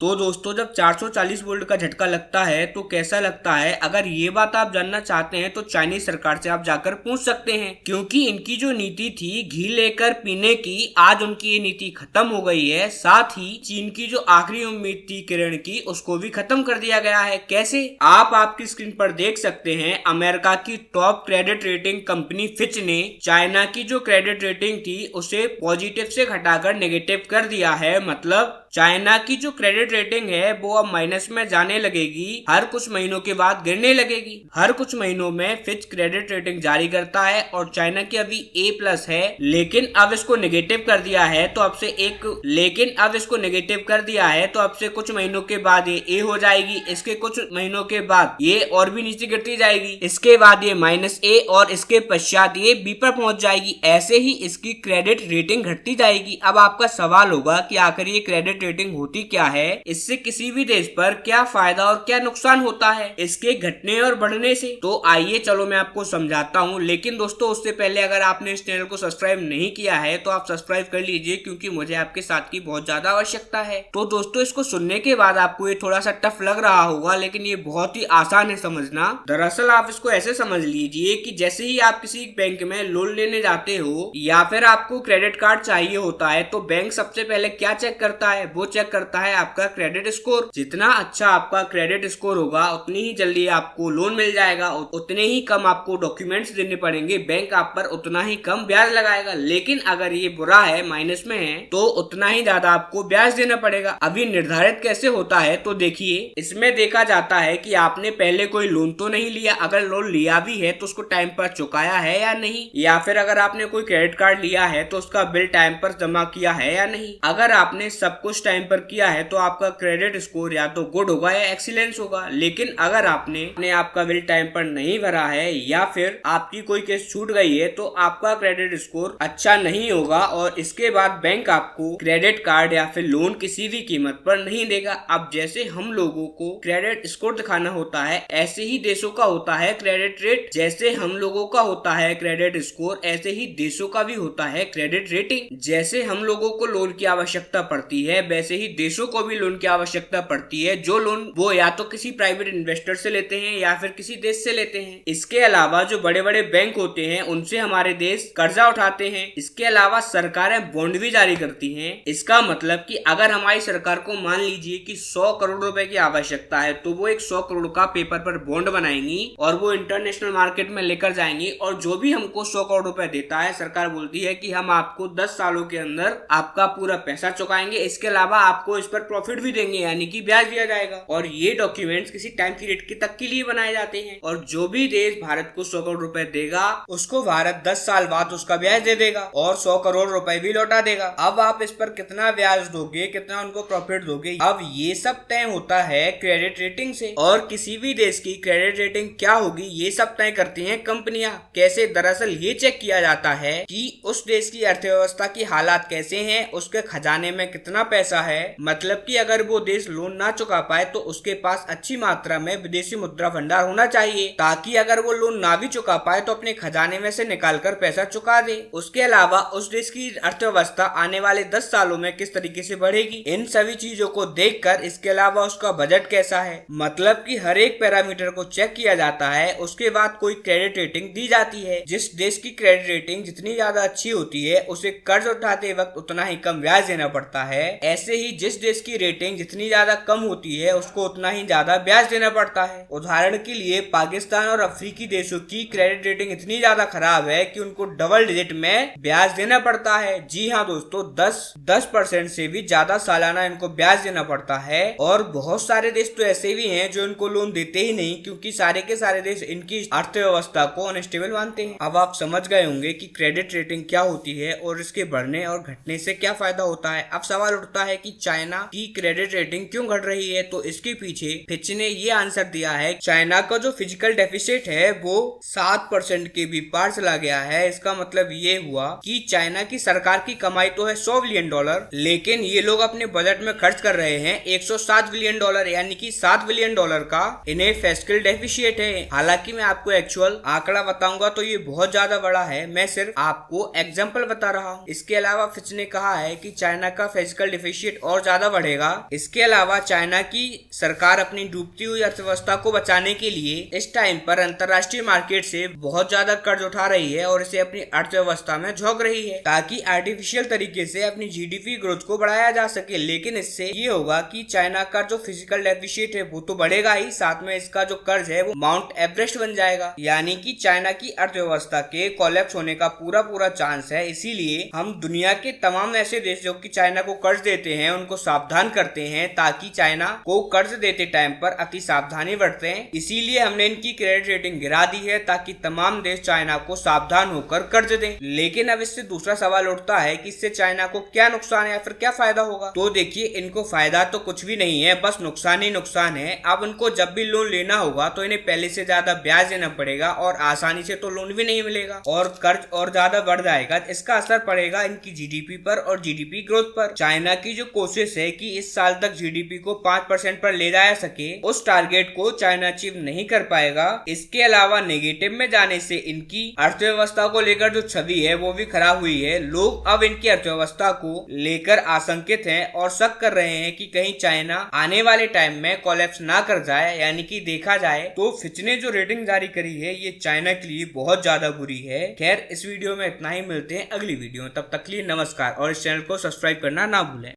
तो दोस्तों जब 440 वोल्ट का झटका लगता है तो कैसा लगता है, अगर ये बात आप जानना चाहते हैं तो चाइनीज सरकार से आप जाकर पूछ सकते हैं, क्योंकि इनकी जो नीति थी घी लेकर पीने की, आज उनकी ये नीति खत्म हो गई है। साथ ही चीन की जो आखिरी उम्मीद थी किरण की, उसको भी खत्म कर दिया गया है। कैसे, आप आपकी स्क्रीन पर देख सकते हैं, अमेरिका की top credit rating company Fitch ने चाइना की जो क्रेडिट रेटिंग थी उसे पॉजिटिव से घटाकर नेगेटिव कर दिया है। मतलब चाइना की जो क्रेडिट रेटिंग है वो अब माइनस में जाने लगेगी, हर कुछ महीनों के बाद गिरने लगेगी। हर कुछ महीनों में फिच क्रेडिट रेटिंग जारी करता है और चाइना की अभी A+ है, लेकिन अब इसको नेगेटिव कर दिया है तो अब से कुछ महीनों के बाद ये A हो जाएगी, इसके कुछ महीनों के बाद ये और भी नीचे गिरती जाएगी, इसके बाद ये -A और इसके पश्चात ये B पर पहुंच जाएगी। ऐसे ही इसकी क्रेडिट रेटिंग घटती जाएगी। अब आपका सवाल होगा कि आखिर ये क्रेडिट रेटिंग होती क्या है, इससे किसी भी देश पर क्या फायदा और क्या नुकसान होता है इसके घटने और बढ़ने से। तो आइए चलो मैं आपको समझाता हूँ, लेकिन दोस्तों उससे पहले अगर आपने इस चैनल को सब्सक्राइब नहीं किया है तो आप सब्सक्राइब कर लीजिए, क्योंकि मुझे आपके साथ की बहुत ज्यादा आवश्यकता है। तो दोस्तों इसको सुनने के बाद आपको ये थोड़ा सा टफ लग रहा होगा, लेकिन ये बहुत ही आसान है समझना। दरअसल आप इसको ऐसे समझ लीजिए कि जैसे ही आप किसी बैंक में लोन लेने जाते हो या फिर आपको क्रेडिट कार्ड चाहिए होता है, तो बैंक सबसे पहले क्या चेक करता है, वो चेक करता है आपका क्रेडिट स्कोर। जितना अच्छा आपका क्रेडिट स्कोर होगा उतनी ही जल्दी आपको लोन मिल जाएगा, उतने ही कम आपको डॉक्यूमेंट्स देने पड़ेंगे, बैंक आप पर उतना ही कम ब्याज लगाएगा। लेकिन अगर ये बुरा है, माइनस में है, तो उतना ही ज्यादा आपको ब्याज देना पड़ेगा। अभी निर्धारित कैसे होता है तो देखिए, इसमें देखा जाता है कि आपने पहले कोई लोन तो नहीं लिया, अगर लोन लिया भी है तो उसको टाइम पर चुकाया है या नहीं, या फिर अगर आपने कोई क्रेडिट कार्ड लिया है तो उसका बिल टाइम पर जमा किया है या नहीं। अगर आपने सब कुछ टाइम पर किया है तो आपका क्रेडिट स्कोर या तो गुड होगा या एक्सीलेंस होगा। लेकिन अगर आपने आपका बिल टाइम पर नहीं भरा है या फिर आपकी कोई केस छूट गई है तो आपका क्रेडिट स्कोर अच्छा नहीं होगा और इसके बाद बैंक आपको क्रेडिट कार्ड या फिर लोन किसी भी कीमत पर नहीं देगा। अब जैसे हम लोगों को क्रेडिट स्कोर दिखाना होता है, ऐसे ही देशों का होता है क्रेडिट रेट। जैसे हम लोगों का होता है क्रेडिट स्कोर, ऐसे ही देशों का भी होता है क्रेडिट रेटिंग। जैसे हम लोगों को लोन की आवश्यकता पड़ती है, वैसे ही देशों को भी लोन की आवश्यकता पड़ती है। जो लोन वो या तो किसी प्राइवेट इन्वेस्टर से लेते हैं या फिर किसी देश से लेते हैं। इसके अलावा जो बड़े बड़े बैंक होते हैं उनसे हमारे देश कर्जा उठाते हैं। इसके अलावा सरकारें बॉन्ड भी जारी करती हैं। इसका मतलब कि अगर हमारी सरकार को मान लीजिए कि 100 करोड़ रुपए की आवश्यकता है तो वो एक 100 करोड़ का पेपर पर बॉन्ड बनाएंगी और वो इंटरनेशनल मार्केट में लेकर जाएंगी, और जो भी हमको 100 करोड़ रुपए देता है, सरकार बोलती है कि हम आपको 10 सालों के अंदर आपका पूरा पैसा चुकाएंगे, इसके अलावा आपको इस पर प्रॉफिट भी देंगे, यानी कि ब्याज दिया जाएगा। और ये डॉक्यूमेंट्स किसी टाइम पीरियड के तक के लिए बनाए जाते हैं, और जो भी देश भारत को 100 करोड़ रुपए देगा उसको भारत 10 साल बाद उसका ब्याज दे देगा और 100 करोड़ रुपए भी लौटा देगा। अब आप इस पर कितना ब्याज दोगे, कितना उनको प्रॉफिट दोगे, अब ये सब तय होता है क्रेडिट रेटिंग से। और किसी भी देश की क्रेडिट रेटिंग क्या होगी ये सब तय करती हैं कंपनियां। कैसे, दरअसल ये चेक किया जाता है कि उस देश की अर्थव्यवस्था की हालात कैसे हैं, उसके खजाने में कितना पैसा है। मतलब कि अगर वो देश लोन ना चुका पाए तो उसके पास अच्छी मात्रा में विदेशी मुद्रा भंडार होना चाहिए, ताकि अगर वो लोन ना भी चुका पाए तो अपने खजाने में से निकालकर पैसा चुका दे। उसके अलावा उस देश की अर्थव्यवस्था आने वाले 10 सालों में किस तरीके से बढ़ेगी, इन सभी चीजों को देखकर, इसके अलावा उसका बजट कैसा है, मतलब कि हर एक पैरामीटर को चेक किया जाता है। उसके बाद कोई क्रेडिट रेटिंग दी जाती है। जिस देश की क्रेडिट रेटिंग जितनी ज्यादा अच्छी होती है उसे कर्ज उठाते वक्त उतना ही कम ब्याज देना पड़ता है। ऐसे ही जिस देश की रेटिंग जितनी ज्यादा कम होती है उसको उतना ही ज्यादा ब्याज देना पड़ता है। उदाहरण के लिए पाकिस्तान और अफ्रीकी देशों की क्रेडिट रेटिंग इतनी ज्यादा खराब है कि उनको डबल डिजिट में ब्याज देना पड़ता है। जी हाँ दोस्तों, 10% से भी ज्यादा सालाना इनको ब्याज देना पड़ता है। और बहुत सारे देश तो ऐसे भी हैं जो इनको लोन देते ही नहीं, क्योंकि सारे के सारे देश इनकी अर्थव्यवस्था को अनस्टेबल मानते हैं। अब आप समझ गए होंगे कि क्रेडिट रेटिंग क्या होती है और इसके बढ़ने और घटने से क्या फायदा होता है। अब सवाल उठता है कि चाइना की क्रेडिट रेटिंग क्यों घट रही है, तो इसके पीछे फिच ने ये आंसर दिया है। चाइना का जो फिजिकल डेफिसिट है वो 7% के भी पार चला गया है। इसका मतलब ये हुआ कि चाइना की सरकार की कमाई तो है $100 बिलियन, लेकिन ये लोग अपने बजट में खर्च कर रहे हैं $107 बिलियन, यानी कि $7 बिलियन का इन्हें फिस्कल डेफिसिट है। हालांकि मैं आपको एक्चुअल आंकड़ा बताऊंगा तो ये बहुत ज्यादा बड़ा है, मैं सिर्फ आपको एग्जांपल बता रहा हूँ। इसके अलावा फिच ने कहा है कि चाइना का फिजिकल डेफिसिट और ज्यादा बढ़ेगा इसके अलावा चाइना की सरकार अपनी डूबती हुई अर्थव्यवस्था को बचाने के लिए इस टाइम पर अंतर्राष्ट्रीय मार्केट से बहुत ज्यादा कर्ज उठा रही है और इसे अपनी अर्थव्यवस्था में झोंक रही है ताकि आर्टिफिशियल तरीके से अपनी जीडीपी ग्रोथ को बढ़ाया जा सके। लेकिन इससे ये होगा कि चाइना का जो फिजिकल डेफिसिट है वो तो बढ़ेगा ही, साथ में इसका जो कर्ज है वो माउंट एवरेस्ट बन जाएगा, यानी कि चाइना की अर्थव्यवस्था के कोलैप्स होने का पूरा चांस है। इसीलिए हम दुनिया के तमाम ऐसे देश जो कि चाइना को कर्ज देते हैं उनको सावधान करते हैं ताकि चाइना को कर्ज देते टाइम पर अति सावधानी बरतें। इसीलिए हमने इनकी क्रेडिट रेटिंग गिरा दी है ताकि तमाम देश चाइना को सावधान होकर कर्ज दें। लेकिन अब इससे दूसरा सवाल उठता है कि इससे चाइना को क्या नुकसान है या फिर क्या फायदा होगा। तो देखिए, इनको फायदा तो कुछ भी नहीं है, बस नुकसान ही नुकसान है। अब उनको जब भी लोन लेना होगा तो इन्हें पहले से ज्यादा ब्याज देना पड़ेगा और आसानी से तो लोन भी नहीं मिलेगा और कर्ज और ज्यादा बढ़ जाएगा। इसका असर पड़ेगा इनकी जीडीपी पर और जीडीपी ग्रोथ पर। चाइना की जो कोशिश है कि इस साल तक जीडीपी को 5% पर ले जाया सके, उस टारगेट को चाइना अचीव नहीं कर पाएगा। इसके अलावा नेगेटिव में जाने से इनकी अर्थव्यवस्था को लेकर जो छवि है वो भी खराब हुई है। लोग अब इनकी अर्थव्यवस्था को लेकर आशंकित हैं और शक कर रहे हैं कि कहीं चाइना आने वाले टाइम में कोलैप्स ना कर जाए। यानी कि देखा जाए तो फिच ने जो रेटिंग जारी करी है ये चाइना के लिए बहुत ज्यादा बुरी है। खैर, इस वीडियो में इतना ही, मिलते हैं अगली वीडियो में, तब तक के लिए नमस्कार और इस चैनल को सब्सक्राइब करना ना भूलें।